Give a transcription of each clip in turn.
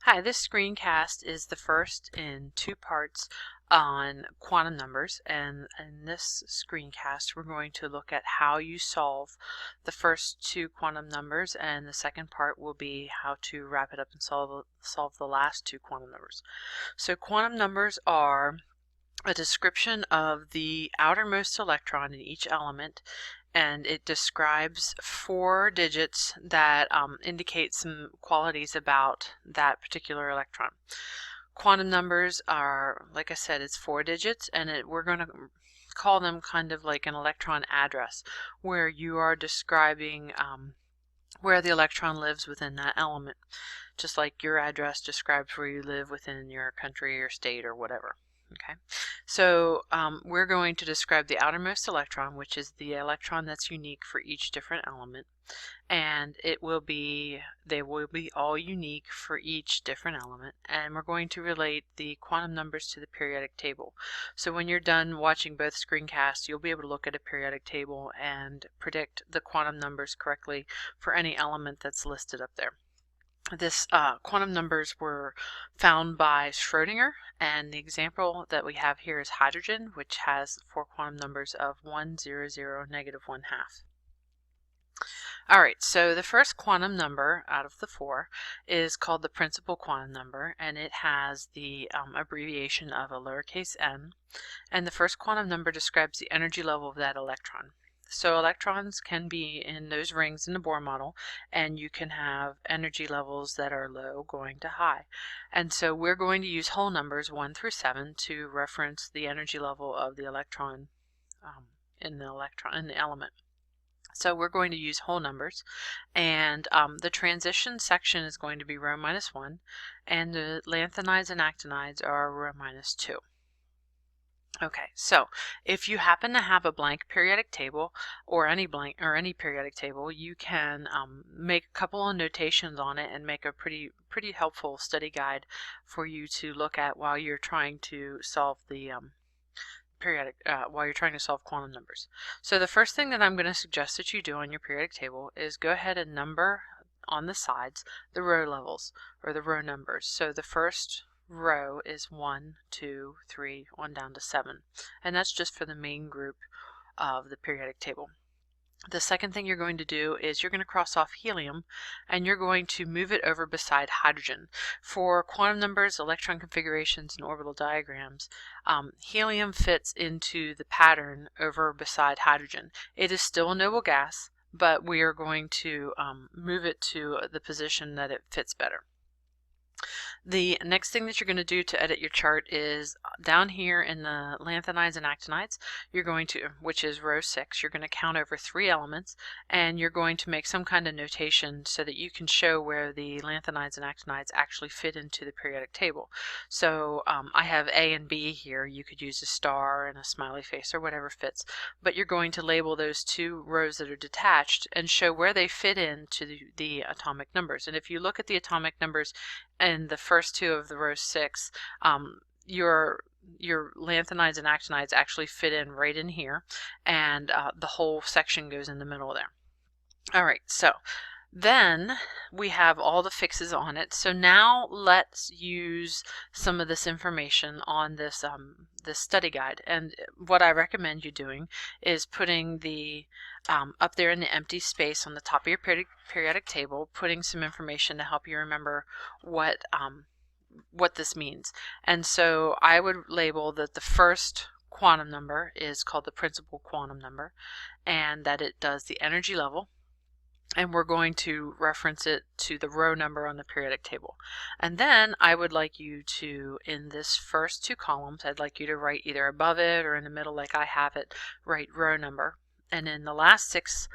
Hi, this screencast is the first in two parts on quantum numbers, and in this screencast we're going to look at how you solve the first two quantum numbers, and the second part will be how to wrap it up and solve the last two quantum numbers. So quantum numbers are a description of the outermost electron in each element, and it describes four digits that indicate some qualities about that particular electron. Quantum numbers are, like I said, it's four digits, and we're going to call them kind of like an electron address, where you are describing where the electron lives within that element, just like your address describes where you live within your country or state or whatever. Okay, so we're going to describe the outermost electron, which is the electron that's unique for each different element, and they will be all unique for each different element, and we're going to relate the quantum numbers to the periodic table. So when you're done watching both screencasts, you'll be able to look at a periodic table and predict the quantum numbers correctly for any element that's listed up there. This quantum numbers were found by Schrödinger, and the example that we have here is hydrogen, which has four quantum numbers of 1, 0, 0, negative 1/2. Alright, so the first quantum number out of the four is called the principal quantum number, and it has the abbreviation of a lowercase n, and the first quantum number describes the energy level of that electron. So electrons can be in those rings in the Bohr model, and you can have energy levels that are low going to high. And so we're going to use whole numbers 1 through 7 to reference the energy level of the electron in the element. So we're going to use whole numbers, and the transition section is going to be rho minus 1, and the lanthanides and actinides are rho minus 2. Okay, so if you happen to have a blank periodic table or any periodic table, you can make a couple of notations on it and make a pretty helpful study guide for you to look at while you're trying to solve the quantum numbers. So the first thing that I'm going to suggest that you do on your periodic table is go ahead and number on the sides the row levels, or the row numbers. So the first row is 1, 2, 3, on down to 7, and that's just for the main group of the periodic table. The second thing you're going to do is you're going to cross off helium, and you're going to move it over beside hydrogen. For quantum numbers, electron configurations, and orbital diagrams, helium fits into the pattern over beside hydrogen. It is still a noble gas, but we are going to move it to the position that it fits better. The next thing that you're going to do to edit your chart is down here in the lanthanides and actinides, you're going to, which is row 6, you're going to count over 3 elements, and you're going to make some kind of notation so that you can show where the lanthanides and actinides actually fit into the periodic table. So I have A and B here. You could use a star and a smiley face or whatever fits, but you're going to label those 2 rows that are detached and show where they fit into the atomic numbers. And if you look at the atomic numbers in the first 2 of the row 6, your lanthanides and actinides actually fit in right in here, and the whole section goes in the middle there. Alright, so then we have all the fixes on it. So now let's use some of this information on this this study guide. And what I recommend you doing is putting the up there in the empty space on the top of your periodic table, putting some information to help you remember what this means. And so I would label that the first quantum number is called the principal quantum number, and that it does the energy level, and we're going to reference it to the row number on the periodic table. And then I would like you to, in this first 2 columns, I'd like you to write either above it or in the middle like I have it, write row number. And in the last 6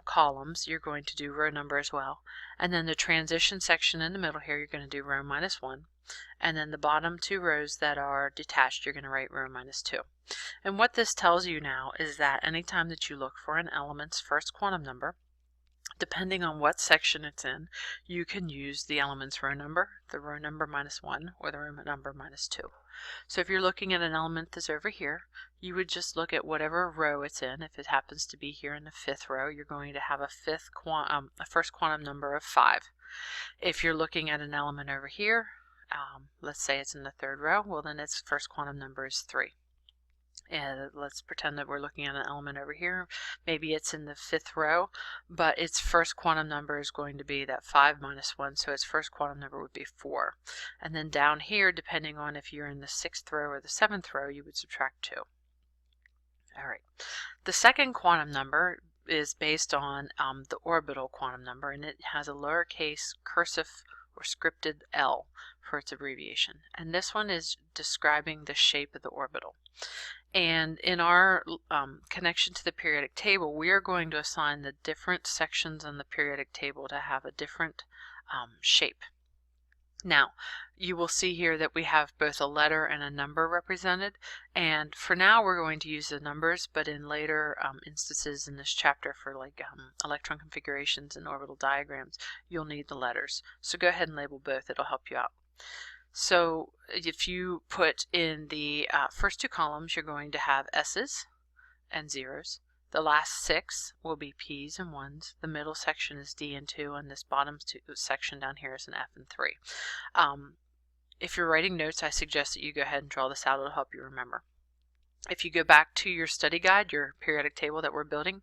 columns, you're going to do row number as well. And then the transition section in the middle here, you're going to do row minus 1. And then the bottom 2 rows that are detached, you're going to write row minus 2. And what this tells you now is that anytime that you look for an element's first quantum number, depending on what section it's in, you can use the element's row number, the row number minus 1, or the row number minus 2. So if you're looking at an element that's over here, you would just look at whatever row it's in. If it happens to be here in the 5th row, you're going to have a first quantum number of 5. If you're looking at an element over here, let's say it's in the third row, well then its first quantum number is 3. And let's pretend that we're looking at an element over here. Maybe it's in the 5th row, but its first quantum number is going to be that 5 minus 1, so its first quantum number would be 4. And then down here, depending on if you're in the 6th row or the 7th row, you would subtract 2. All right. The second quantum number is based on the orbital quantum number, and it has a lowercase cursive or scripted L for its abbreviation. And this one is describing the shape of the orbital. And in our connection to the periodic table, we are going to assign the different sections on the periodic table to have a different shape. Now, you will see here that we have both a letter and a number represented, and for now we're going to use the numbers, but in later instances in this chapter for like electron configurations and orbital diagrams, you'll need the letters. So go ahead and label both, it'll help you out. So if you put in the first 2 columns, you're going to have S's and zeros. The last 6 will be P's and 1's. The middle section is D and 2, and this bottom section down here is an F and 3. If you're writing notes, I suggest that you go ahead and draw this out. It'll help you remember. If you go back to your study guide, your periodic table that we're building,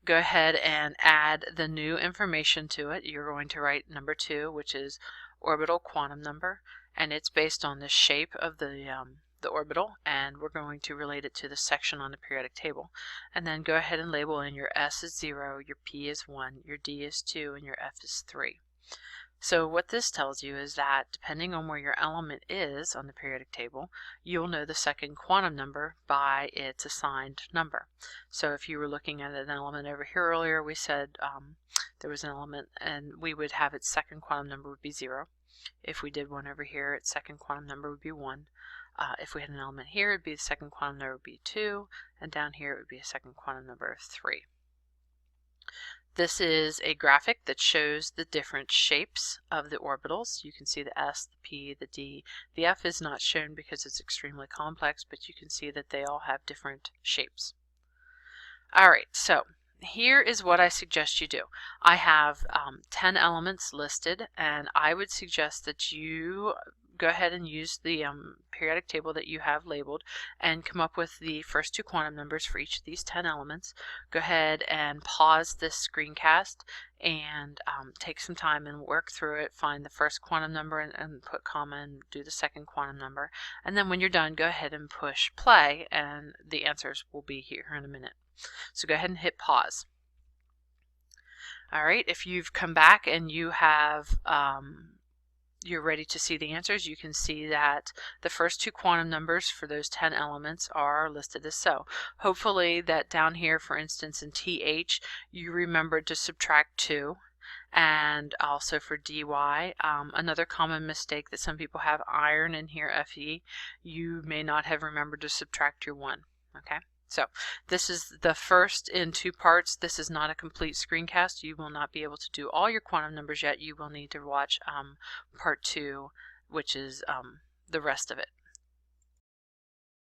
go ahead and add the new information to it. You're going to write number 2, which is orbital quantum number, and it's based on the shape of the orbital, and we're going to relate it to the section on the periodic table. And then go ahead and label in your S is 0, your P is 1, your D is 2, and your F is 3. So what this tells you is that depending on where your element is on the periodic table, you'll know the second quantum number by its assigned number. So if you were looking at an element over here earlier, we said there was an element and we would have its second quantum number would be 0. If we did one over here, its second quantum number would be 1. If we had an element here, it'd be the second quantum number would be 2, and down here it would be a second quantum number of 3. This is a graphic that shows the different shapes of the orbitals. You can see the S, the P, the D. The F is not shown because it's extremely complex, but you can see that they all have different shapes. Alright, so here is what I suggest you do. I have 10 elements listed, and I would suggest that you go ahead and use the periodic table that you have labeled and come up with the first 2 quantum numbers for each of these 10 elements. Go ahead and pause this screencast and take some time and work through it. Find the first quantum number and put comma and do the second quantum number. And then when you're done, go ahead and push play, and the answers will be here in a minute. So go ahead and hit pause. Alright, if you've come back and you have you're ready to see the answers, you can see that the first 2 quantum numbers for those 10 elements are listed as so. Hopefully that down here, for instance, in TH, you remembered to subtract 2. And also for DY, another common mistake that some people have, iron in here, Fe, you may not have remembered to subtract your 1. Okay? So this is the first in 2 parts. This is not a complete screencast. You will not be able to do all your quantum numbers yet. You will need to watch part 2, which is the rest of it.